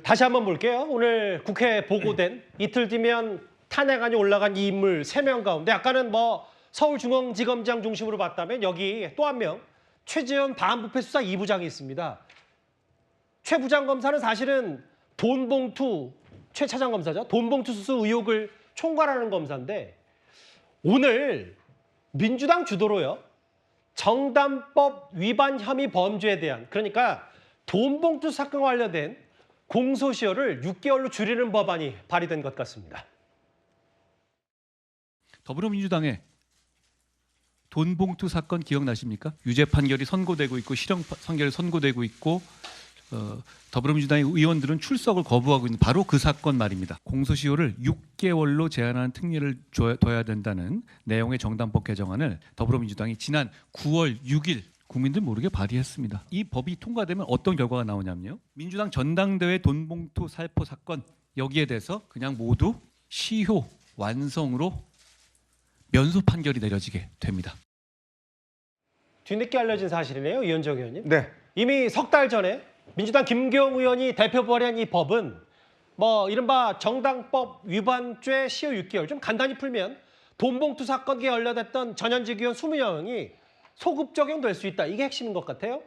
다시 한번 볼게요. 오늘 국회에 보고된 이틀 뒤면 탄핵안이 올라간 이 인물 3명 가운데 아까는 뭐 서울중앙지검장 중심으로 봤다면 여기 또 한 명 최재현 반부패수사 2부장이 있습니다. 최 부장검사는 사실은 돈봉투, 최 차장검사죠. 돈봉투 수수 의혹을 총괄하는 검사인데 오늘 민주당 주도로요. 정당법 위반 혐의 범죄에 대한 그러니까 돈봉투 사건과 관련된 공소시효를 6개월로 줄이는 법안이 발의된 것 같습니다. 더불어민주당의 돈봉투 사건 기억나십니까? 유죄 판결이 선고되고 있고 실형 판결이 선고되고 있고 더불어민주당의 의원들은 출석을 거부하고 있는 바로 그 사건 말입니다. 공소시효를 6개월로 제한하는 특례를 둬야 된다는 내용의 정당법 개정안을 더불어민주당이 지난 9월 6일 국민들 모르게 발의했습니다. 이 법이 통과되면 어떤 결과가 나오냐면요. 민주당 전당대회 돈봉투 살포 사건 여기에 대해서 그냥 모두 시효 완성으로 면소 판결이 내려지게 됩니다. 뒤늦게 알려진 사실이네요. 이현정 의원님. 네. 이미 석 달 전에 민주당 김교영 의원이 대표 발의한 이 법은 뭐 이른바 정당법 위반죄 시효 6개월 좀 간단히 풀면 돈봉투 사건에 연루됐던 전현직 의원 20명이 소급 적용될 수 있다. 이게 핵심인 것 같아요.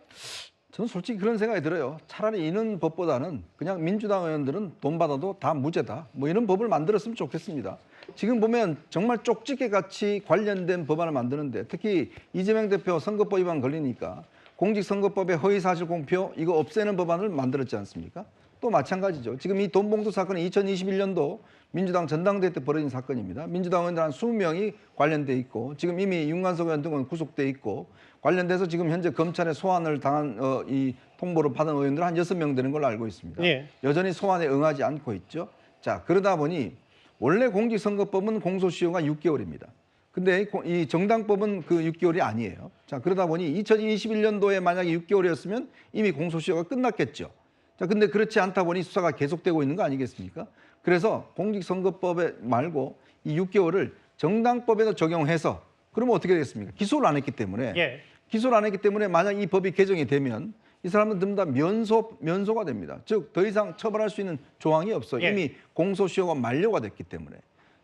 저는 솔직히 그런 생각이 들어요. 차라리 이런 법보다는 그냥 민주당 의원들은 돈 받아도 다 무죄다. 뭐 이런 법을 만들었으면 좋겠습니다. 지금 보면 정말 쪽집게 같이 관련된 법안을 만드는데 특히 이재명 대표 선거법 위반 걸리니까 공직선거법의 허위사실 공표 이거 없애는 법안을 만들었지 않습니까? 또 마찬가지죠. 지금 이 돈봉투 사건은 2021년도 민주당 전당대회 때 벌어진 사건입니다. 민주당 의원들 한 20명이 관련돼 있고 지금 이미 윤관석 의원 등은 구속돼 있고 관련돼서 지금 현재 검찰에 소환을 당한 이 통보를 받은 의원들 한 6명 되는 걸로 알고 있습니다. 예. 여전히 소환에 응하지 않고 있죠. 자, 그러다 보니 원래 공직선거법은 공소시효가 6개월입니다. 근데 이 정당법은 그 6개월이 아니에요. 자, 그러다 보니 2021년도에 만약에 6개월이었으면 이미 공소시효가 끝났겠죠. 자, 근데 그렇지 않다 보니 수사가 계속되고 있는 거 아니겠습니까? 그래서 공직선거법에 말고 이 6개월을 정당법에도 적용해서 그러면 어떻게 되겠습니까? 기소를 안 했기 때문에 예. 기소를 안 했기 때문에 만약 이 법이 개정이 되면 이 사람은 전부 다 면소가 됩니다. 즉 더 이상 처벌할 수 있는 조항이 없어요. 예. 이미 공소시효가 만료가 됐기 때문에.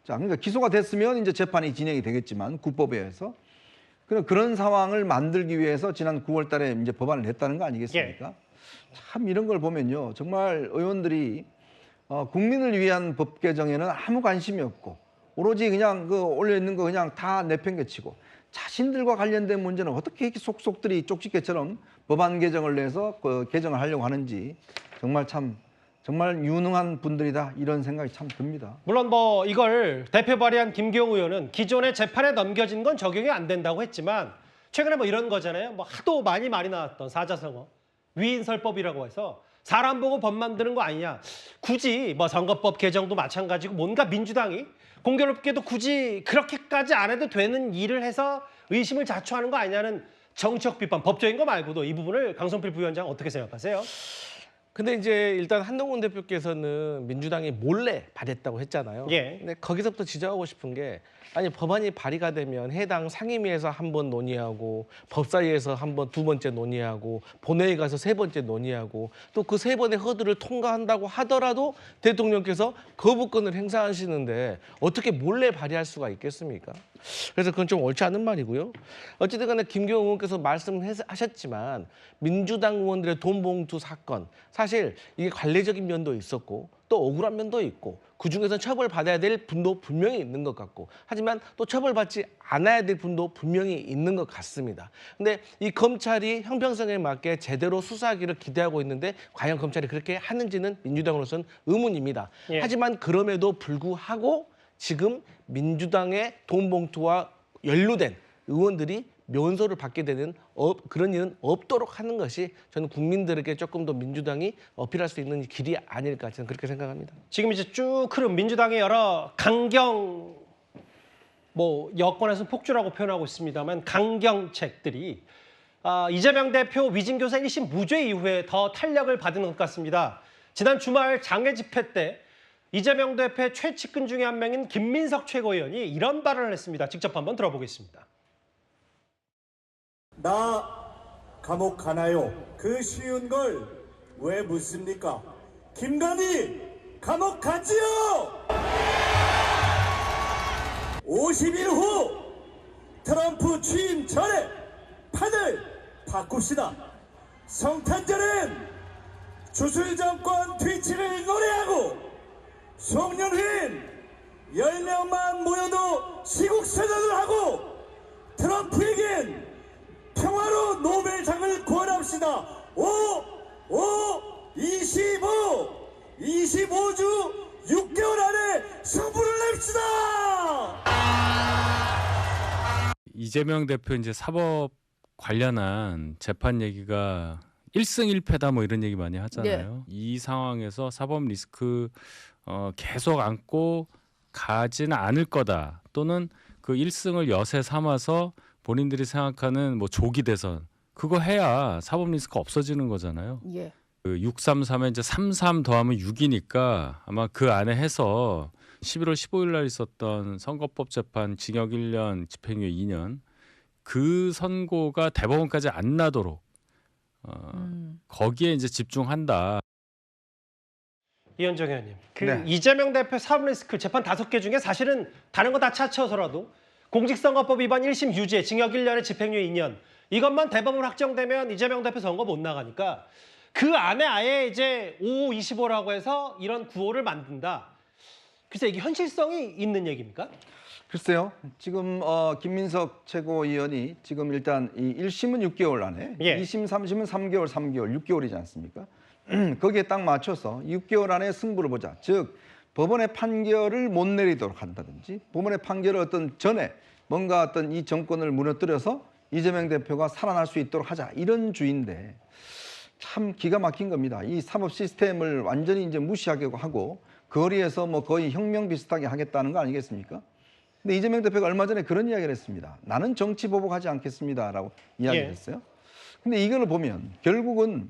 자, 그러니까 기소가 됐으면 이제 재판이 진행이 되겠지만 구법에 의해서 그런 상황을 만들기 위해서 지난 9월 달에 이제 법안을 냈다는 거 아니겠습니까? 예. 참 이런 걸 보면요. 정말 의원들이 국민을 위한 법 개정에는 아무 관심이 없고 오로지 그냥 그 올려 있는 거 그냥 다 내팽개치고 자신들과 관련된 문제는 어떻게 이렇게 속속들이 쪽집게처럼 법안 개정을 내서 그 개정을 하려고 하는지 정말 유능한 분들이다 이런 생각이 참 듭니다. 물론 뭐 이걸 대표 발의한 김교영 의원은 기존의 재판에 넘겨진 건 적용이 안 된다고 했지만 최근에 뭐 이런 거잖아요. 뭐 하도 많이 나왔던 사자성어 위인설법이라고 해서 사람 보고 법 만드는 거 아니냐. 굳이 뭐 선거법 개정도 마찬가지고 뭔가 민주당이 공교롭게도 굳이 그렇게까지 안 해도 되는 일을 해서 의심을 자초하는 거 아니냐는 정치적 비판, 법적인 거 말고도 이 부분을 강성필 부위원장 어떻게 생각하세요? 근데 이제 일단 한동훈 대표께서는 민주당이 몰래 발의했다고 했잖아요. 예. 근데 거기서부터 지적하고 싶은 게 아니 법안이 발의가 되면 해당 상임위에서 한 번 논의하고 법사위에서 두 번째 논의하고 본회의 가서 3번째 논의하고 또 그 3번의 허들을 통과한다고 하더라도 대통령께서 거부권을 행사하시는데 어떻게 몰래 발의할 수가 있겠습니까? 그래서 그건 좀 옳지 않은 말이고요. 어쨌든 간에 김교영 의원께서 말씀하셨지만 민주당 의원들의 돈봉투 사건 사실 이게 관례적인 면도 있었고 또 억울한 면도 있고 그중에서 처벌받아야 될 분도 분명히 있는 것 같고 하지만 또 처벌받지 않아야 될 분도 분명히 있는 것 같습니다. 근데 이 검찰이 형평성에 맞게 제대로 수사하기를 기대하고 있는데 과연 검찰이 그렇게 하는지는 민주당으로서는 의문입니다. 예. 하지만 그럼에도 불구하고 지금 민주당의 돈봉투와 연루된 의원들이 면소를 받게 되는 그런 일은 없도록 하는 것이 저는 국민들에게 조금 더 민주당이 어필할 수 있는 길이 아닐까 저는 그렇게 생각합니다. 지금 이제 쭉 흐름 민주당의 여러 강경 뭐 여권에서는 폭주라고 표현하고 있습니다만 강경책들이 이재명 대표 위증교사 1심 무죄 이후에 더 탄력을 받은 것 같습니다. 지난 주말 장외 집회 때 이재명 대표의 최측근 중에 한 명인 김민석 최고위원이 이런 발언을 했습니다. 직접 한번 들어보겠습니다. 나 감옥 가나요? 그 쉬운 걸 왜 묻습니까? 김건희 감옥 가지요. 50일 후 트럼프 취임 전에 판을 바꿉시다. 성탄절엔 주술 정권 퇴치를 노래하고 송년회엔 10명만 모여도 시국선언을 하고 트럼프에겐 평화로 노벨상을 구원합시다. 25주 6개월 안에 승부를 냅시다. 이재명 대표 이제 사법 관련한 재판 얘기가 1승 1패다 뭐 이런 얘기 많이 하잖아요. 이 상황에서 사법 리스크 계속 안고 가지는 않을 거다. 또는 그 1승을 여세 삼아서 본인들이 생각하는 뭐 조기 대선 그거 해야 사법 리스크 없어지는 거잖아요. 예. 그 633에 이제 33 더하면 6이니까 아마 그 안에 해서 11월 15일 날 있었던 선거법 재판 징역 1년, 집행유예 2년 그 선고가 대법원까지 안 나도록 거기에 이제 집중한다. 이현정 의원님, 그 네. 이재명 대표 사법 리스크 재판 5개 중에 사실은 다른 거 다 차쳐서라도 공직선거법 위반 1심 유죄, 징역 1년에 집행유예 2년 이것만 대법원 확정되면 이재명 대표 선거 못 나가니까 그 안에 아예 이제 525라고 해서 이런 구호를 만든다. 글쎄 이게 현실성이 있는 얘기입니까? 글쎄요. 지금 김민석 최고위원이 지금 일단 이 1심은 6개월 안에, 예. 2심, 3심은 3개월, 6개월이지 않습니까? 거기에 딱 맞춰서 6개월 안에 승부를 보자. 즉 법원의 판결을 못 내리도록 한다든지 법원의 판결을 어떤 전에 뭔가 어떤 이 정권을 무너뜨려서 이재명 대표가 살아날 수 있도록 하자. 이런 주의인데 참 기가 막힌 겁니다. 이 사법 시스템을 완전히 이제 무시하게 하고 거리에서 뭐 거의 혁명 비슷하게 하겠다는 거 아니겠습니까? 근데 이재명 대표가 얼마 전에 그런 이야기를 했습니다. 나는 정치 보복하지 않겠습니다라고 이야기를 했어요. 근데 이걸 보면 결국은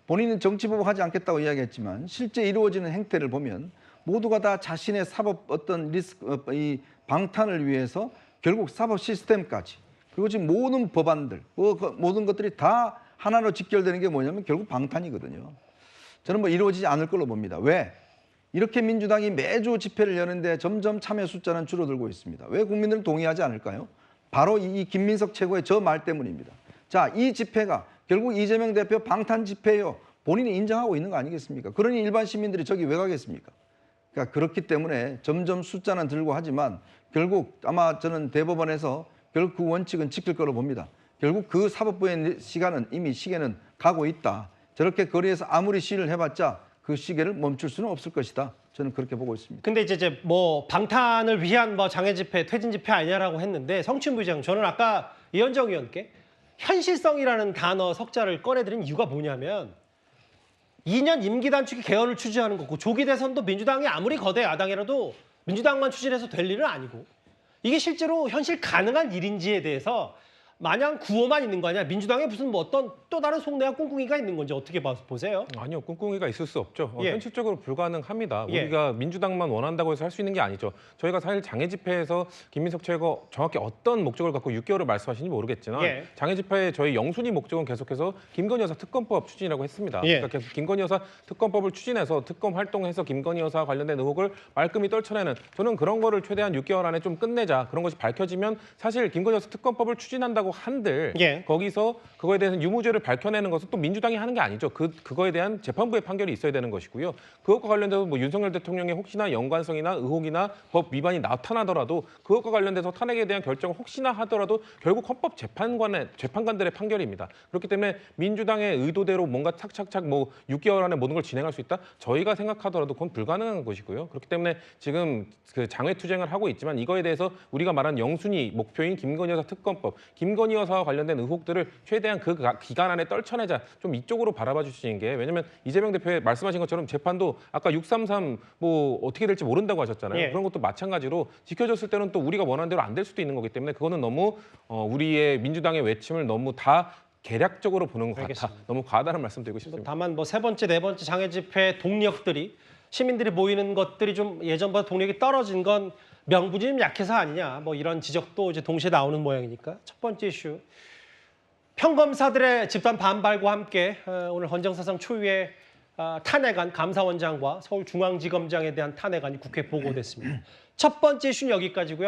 본인은 정치 보복하지 않겠다고 이야기했지만 실제 이루어지는 행태를 보면 모두가 다 자신의 사법 어떤 리스크, 이 방탄을 위해서 결국 사법 시스템까지 그리고 지금 모든 법안들, 모든 것들이 다 하나로 직결되는 게 뭐냐면 결국 방탄이거든요. 저는 뭐 이루어지지 않을 걸로 봅니다. 왜? 이렇게 민주당이 매주 집회를 여는데 점점 참여 숫자는 줄어들고 있습니다. 왜 국민들은 동의하지 않을까요? 바로 이 김민석 최고의 저 말 때문입니다. 자, 이 집회가 결국 이재명 대표 방탄 집회요. 본인이 인정하고 있는 거 아니겠습니까? 그러니 일반 시민들이 저기 왜 가겠습니까? 그러니까 그렇기 때문에 점점 숫자는 들고 하지만 결국 아마 저는 대법원에서 결국 그 원칙은 지킬 거로 봅니다. 결국 그 사법부의 시간은 이미 시계는 가고 있다. 저렇게 거리에서 아무리 시위를 해봤자 그 시계를 멈출 수는 없을 것이다. 저는 그렇게 보고 있습니다. 근데 이제 뭐 방탄을 위한 뭐 장애 집회, 퇴진 집회 아니냐라고 했는데 성춘부장 저는 아까 이현정 의원께 현실성이라는 단어 석자를 꺼내드린 이유가 뭐냐면 2년 임기 단축이 개헌을 추진하는 거고 조기 대선도 민주당이 아무리 거대 야당이라도 민주당만 추진해서 될 일은 아니고 이게 실제로 현실 가능한 일인지에 대해서 마냥 구호만 있는 거 아니야? 민주당에 무슨 뭐 어떤 또 다른 속내와 꿍꿍이가 있는 건지 어떻게 보세요? 아니요, 꿍꿍이가 있을 수 없죠. 예. 현실적으로 불가능합니다. 예. 우리가 민주당만 원한다고 해서 할 수 있는 게 아니죠. 저희가 사실 장애 집회에서 김민석 최고 정확히 어떤 목적을 갖고 6개월을 말씀하시는지 모르겠지만 예. 장애 집회의 저희 영순위 목적은 계속해서 김건희 여사 특검법 추진이라고 했습니다. 예. 그러니까 계속 김건희 여사 특검법을 추진해서 특검 활동해서 김건희 여사와 관련된 의혹을 말끔히 떨쳐내는 저는 그런 거를 최대한 6개월 안에 좀 끝내자. 그런 것이 밝혀지면 사실 김건희 여사 특검법을 추진한다고 한들 예. 거기서 그거에 대해서 유무죄를 밝혀내는 것은 또 민주당이 하는 게 아니죠. 그거에 대한 재판부의 판결이 있어야 되는 것이고요. 그것과 관련돼서 뭐 윤석열 대통령의 혹시나 연관성이나 의혹이나 법 위반이 나타나더라도 그것과 관련돼서 탄핵에 대한 결정을 혹시나 하더라도 결국 재판관들의 판결입니다. 그렇기 때문에 민주당의 의도대로 뭔가 착착착 뭐 6개월 안에 모든 걸 진행할 수 있다? 저희가 생각하더라도 그건 불가능한 것이고요. 그렇기 때문에 지금 그 장외투쟁을 하고 있지만 이거에 대해서 우리가 말한 영순위 목표인 김건희 여사 특검법, 김건희 여사와 관련된 의혹들을 최대한 그 기간 안에 떨쳐내자. 좀 이쪽으로 바라봐 주시는 게 왜냐면 이재명 대표의 말씀하신 것처럼 재판도 아까 633 뭐 어떻게 될지 모른다고 하셨잖아요. 예. 그런 것도 마찬가지로 지켜졌을 때는 또 우리가 원하는 대로 안 될 수도 있는 거기 때문에 그거는 너무 우리의 민주당의 외침을 너무 다 계략적으로 보는 것 같다. 알겠습니다. 너무 과다는 말씀드리고 싶습니다. 다만 뭐 세 번째, 네 번째 장애 집회 동력들이 시민들이 모이는 것들이 좀 예전보다 동력이 떨어진 건 명분이 좀 약해서 아니냐 뭐 이런 지적도 이제 동시에 나오는 모양이니까 첫 번째 이슈 평검사들의 집단 반발과 함께 오늘 헌정사상 초유의 탄핵안 감사원장과 서울중앙지검장에 대한 탄핵안이 국회에 보고됐습니다. 첫 번째 이슈는 여기까지고요.